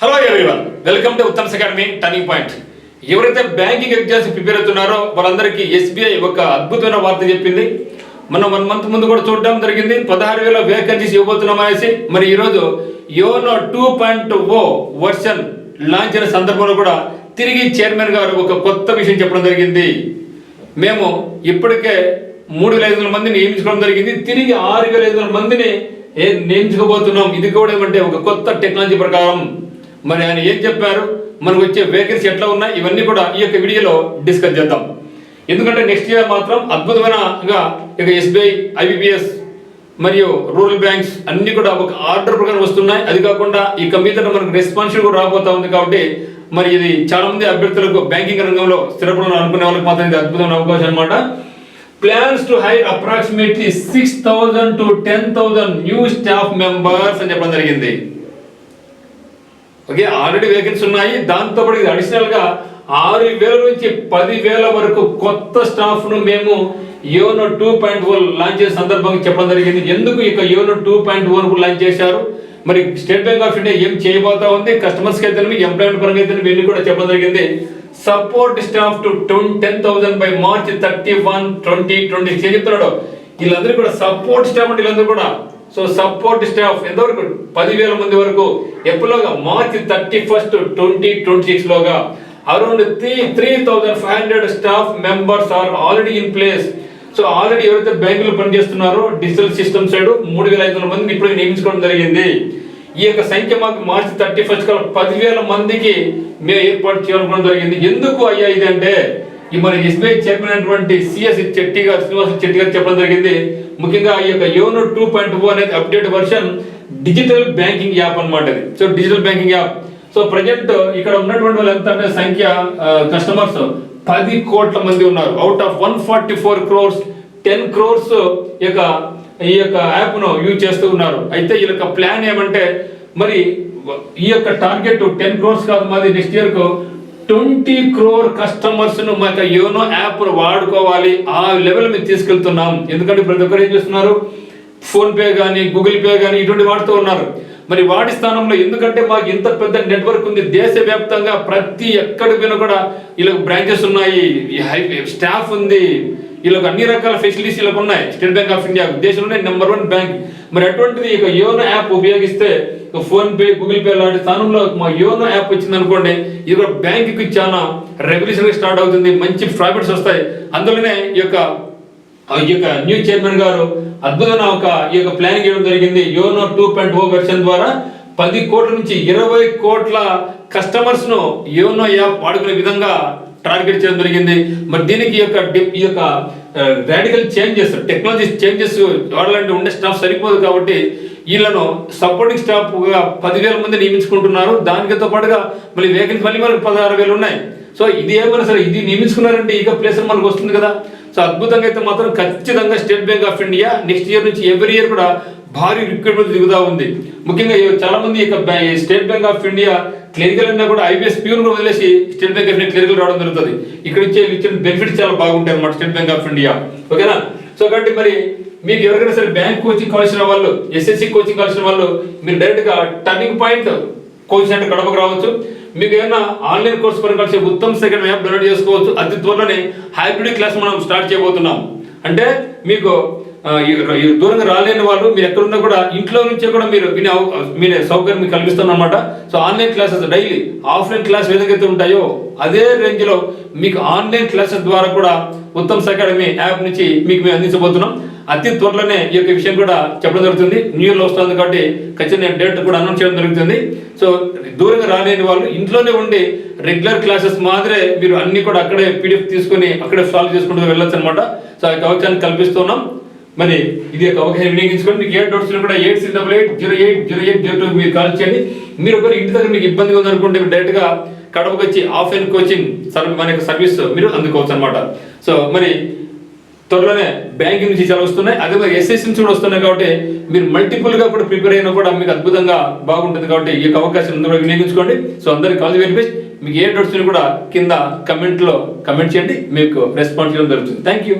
Hello everyone, welcome to Uttam's academy turning point. ఎవరైతే banking exams prepare అవుతున్నారో వాళ్ళందరికీ SBI ఒక అద్భుతమైన వార్త చెప్పింది. మనం 1 మంత్ ముందు కూడా చూడడం జరిగింది. 16,000 వేకెన్సీస్ ఇవ్వబోతున్నాం అనేసి. మరి ఈరోజు యోనో 2.0 వర్షన్ లాంచ్ అయిన సందర్భంలో కూడా తిరిగి చైర్మన్ గారు ఒక కొత్త విషయం చెప్పడం జరిగింది. మేము ఇప్పటికే 3,500 మందిని నియమించుకోవడం జరిగింది. తిరిగి 6,500 మందిని నియమించుకోబోతున్నాం. ఇది కూడా ఏమంటే ఒక కొత్త టెక్నాలజీ ప్రకారం. మరి ఆయన ఏం చెప్పారు, మనకు వచ్చే వేకెన్సీ ఎట్లా ఉన్నాయి, ఇవన్నీ కూడా ఈ యొక్క వీడియోలో డిస్కస్ చేద్దాం. ఎందుకంటే నెక్స్ట్ ఇయర్ మాత్రం అద్భుతమైనగా ఇక ఎస్బీఐ, ఐబీపీఎస్ మరియు రూరల్ బ్యాంక్స్ అన్ని కూడా ఒక ఆర్డర్ ప్రకారం వస్తున్నాయి. అది కాకుండా ఇక మీద మనకు రెస్పాన్సిబిలిటీ కూడా రాబోతా ఉంది. కాబట్టి మరి ఇది చాలా మంది అభ్యర్థులకు బ్యాంకింగ్ రంగంలో స్థిరపడాలని అనుకునే వాళ్ళకి మాత్రం ఇది అద్భుతమైన అవకాశం అనమాట. Plans to hire approximately 6,000 to 10,000 new staff members అని చెప్పడం జరిగింది. ఓకే, ఆల్రెడీ వేకెన్సీ ఉన్నాయి. దాంతో పాటు ఇది అడిషనల్ గా 6,000 నుంచి 10,000 వరకు కొత్త స్టాఫ్ ను మేము యోనో 2.0 లాంచ్ చేసే సందర్భంగా చెప్పడం జరిగింది. ఎందుకు ఇక యోనో 2.0 లాంచ్ చేశారు, మరి స్టేట్ బ్యాంక్ ఆఫ్ ఇండియా ఏం చేయబోతా ఉంది, కస్టమర్స్ కి అయితే ఎంప్లాయ్మెంట్ పరంగా అయితే వీళ్ళు కూడా చెప్పడం జరిగింది. Support staff to 10,000 by March 31, 2020 చెప్తున్నాడు. వీళ్ళందరూ కూడా సపోర్ట్ స్టాఫ్ అంటే వీళ్ళందరూ కూడా సో సపోర్ట్ స్టాఫ్ ఎంతవరకు 10,000 మంది వరకు ఎప్పుడులోగా March 31, 2026 లోగా around 3,500 staff members are already in place. So already ఎవరైతే బ్యాంకులు పనిచేస్తున్నారో డిజిటల్ సిస్టమ్ సైడ్ 3,500 మందిని ఇప్పుడు నియమించుకోవడం జరిగింది. ఈ యొక్క సంఖ్య మాకు March 31 కల్లా 10,000 మందికి మేము ఏర్పాటు చేయాలనుకోవడం జరిగింది. ఎందుకు అయ్యా ఇది అంటే ఈ మన ఎస్బీఐ చైర్మన్ అయినటువంటి శ్రీనివాస్ చెట్టి గారు చెప్పడం జరిగింది. ముఖ్యంగా ఈ యొక్క యోనో 2.0 అనేది update version digital banking app అన్నమాట. So digital banking app. So present ఇక్కడ ఉన్నటువంటి వాళ్ళు ఎంత అంటే సంఖ్య కస్టమర్స్ 10 కోట్ల మంది ఉన్నారు. అవుట్ ఆఫ్ 144 crores 10 crores ఈ యొక్క యాప్ ను యూజ్ చేస్తూ ఉన్నారు. అయితే ఈ యొక్క ప్లాన్ ఏమంటే మరి ఈ యొక్క టార్గెట్ 10 crores కాదు, మాది నెక్స్ట్ ఇయర్ కు 20 crore కస్టమర్స్ ను మా యోనో యాప్ వాడుకోవాలి. ఆ లెవెల్ మీద తీసుకెళ్తున్నాం. ఎందుకంటే ప్రతి ఒక్కరు ఏం చేస్తున్నారు, ఫోన్ పే కానీ గూగుల్ పే కానీ ఇటువంటి వాడుతూ ఉన్నారు. మరి వాటి స్థానంలో ఎందుకంటే మాకు ఇంత పెద్ద నెట్వర్క్ ఉంది, దేశవ్యాప్తంగా ప్రతి ఎక్కడ పోయినా కూడా వీళ్ళకి బ్రాంచెస్ ఉన్నాయి, స్టాఫ్ ఉంది, వీళ్ళకి అన్ని రకాల ఫెసిలిటీస్ వీళ్ళకి ఉన్నాయి. స్టేట్ బ్యాంక్ ఆఫ్ ఇండియా దేశంలోనే నెంబర్ 1 బ్యాంక్. మరి అటువంటిది ఇక యోనో యాప్ ఉపయోగిస్తే ఫోన్ పే గూగుల్ పే లాంటి స్థానంలో మా యోనో యాప్ వచ్చింది అనుకోండి, ఇది కూడా బ్యాంక్ కి చాలా రెవల్యూషన్ స్టార్ట్ అవుతుంది, మంచి ప్రాఫిట్స్ వస్తాయి. అందులోనే ఈ యొక్క న్యూ చైర్మన్ గారు అద్భుతమైన ఈ యొక్క ప్లానింగ్ చేయడం జరిగింది. యోనో 2.0 వెర్షన్ ద్వారా 10 కోట్ల నుంచి 20 కోట్ల కస్టమర్స్ ను యోనో యాప్ వాడుకునే విధంగా టార్గెట్ చేయడం జరిగింది. మరి దీనికి ఈ యొక్క రాడికల్ చేంజెస్, టెక్నాలజీ చేంజెస్ వాడాలంటే ఉండే స్టాఫ్ సరిపోదు. కాబట్టి వీళ్ళను సపోర్టింగ్ స్టాఫ్ గా 10,000 మంది నియమించుకుంటున్నారు. దానితో పాటుగా మళ్ళీ వేకెన్సీ మళ్ళీ మనకు 16,000 ఉన్నాయి. సో ఇది ఏమైనా సరే ఇది నియమించుకున్నారంటే ఇక ప్లేస్ మనకు వస్తుంది కదా. సో అద్భుతంగా అయితే మాత్రం ఖచ్చితంగా state bank of India next year నుంచి ఎవ్రీ ఇయర్ కూడా భారీ రిక్రూట్మెంట్ దిగుతా ఉంది. ముఖ్యంగా చాలా మంది state bank of India clerical అన్నా కూడా ఐబీఎస్ ప్యూర్ కూడా వదిలేసి state bank of India clerical రావడం జరుగుతుంది. ఇక్కడ ఇచ్చిన బెనిఫిట్స్ చాలా బాగుంటాయి అన్నమాట స్టేట్ బ్యాంక్ ఆఫ్ ఇండియా. ఓకేనా. సో కాబట్టి మరి మీకు ఎవరికైనా సరే బ్యాంక్ కోచింగ్ కావాల్సిన వాళ్ళు, ఎస్ఎస్సి కోచింగ్ కావాల్సిన వాళ్ళు మీరు డైరెక్ట్ గా టర్నింగ్ పాయింట్ కోచింగ్ సెంటర్ కడపకు రావచ్చు. మీకు ఏమైనా ఆన్లైన్ కోర్స్ పని కలిసి ఉత్తమ్స్ అకాడమీ యాప్ డౌన్లోడ్ చేసుకోవచ్చు. అతి త్వరలోనే హైబ్రిడ్ క్లాస్ మనం స్టార్ట్ చేయబోతున్నాం. అంటే మీకు దూరంగా రాలేని వాళ్ళు మీరు ఎక్కడున్నా కూడా ఇంట్లో నుంచే కూడా మీరు వినే సౌకర్యం మీకు కల్పిస్తాం అనమాట. So online classes daily offline class ఏదైతే ఉంటాయో అదే రేంజ్ లో మీకు ఆన్లైన్ క్లాసెస్ ద్వారా కూడా ఉత్తమ్స్ అకాడమీ యాప్ నుంచి మీకు మేము అందించబోతున్నాం. అతి త్వరలోనే ఈ యొక్క విషయం కూడా చెప్పడం జరుగుతుంది. న్యూ ఇయర్ లో వస్తుంది కాబట్టి ఖచ్చితంగా డేట్ కూడా అనౌన్స్ చేయడం జరుగుతుంది. సో దూరంగా రాలేని వాళ్ళు ఇంట్లోనే ఉండి రెగ్యులర్ క్లాసెస్ మాదిరే మీరు అన్ని కూడా అక్కడే పీడిఎఫ్ తీసుకుని అక్కడే సాల్వ్ చేసుకుంటూ వెళ్ళొచ్చు అనమాట. సో ఆ అవకాశాన్ని కల్పిస్తున్నాం. మరి ఇది ఒక అవకాశం వినియోగించుకొని మీకు ఏ డౌట్స్ కూడా 8688080802 మీరు కాల్ చేయండి. మీరు ఒకరు ఇంటి దగ్గర మీకు ఇబ్బందిగా ఉందనుకుంటే మీరు డైరెక్ట్ గా కడపకు వచ్చి ఆఫ్లైన్ కోచింగ్ మన యొక్క సర్వీస్ మీరు అందుకోవచ్చు అనమాట. సో మరి త్వరలోనే బ్యాంకింగ్ నుంచి చాలా వస్తున్నాయి, అదే మరి ఎస్ఎస్సి నుంచి కూడా వస్తున్నాయి. కాబట్టి మీరు మల్టిపుల్ గా కూడా ప్రిపేర్ అయినా కూడా మీకు అద్భుతంగా బాగుంటుంది. కాబట్టి ఈ యొక్క అవకాశం కూడా వినియోగించుకోండి. సో అందరికి కాల్ వెరీ బెస్ట్. మీకు ఏ డౌట్స్ కూడా కింద కమెంట్ చేయండి, మీకు రెస్పాన్స్ చేయడం జరుగుతుంది. Thank you.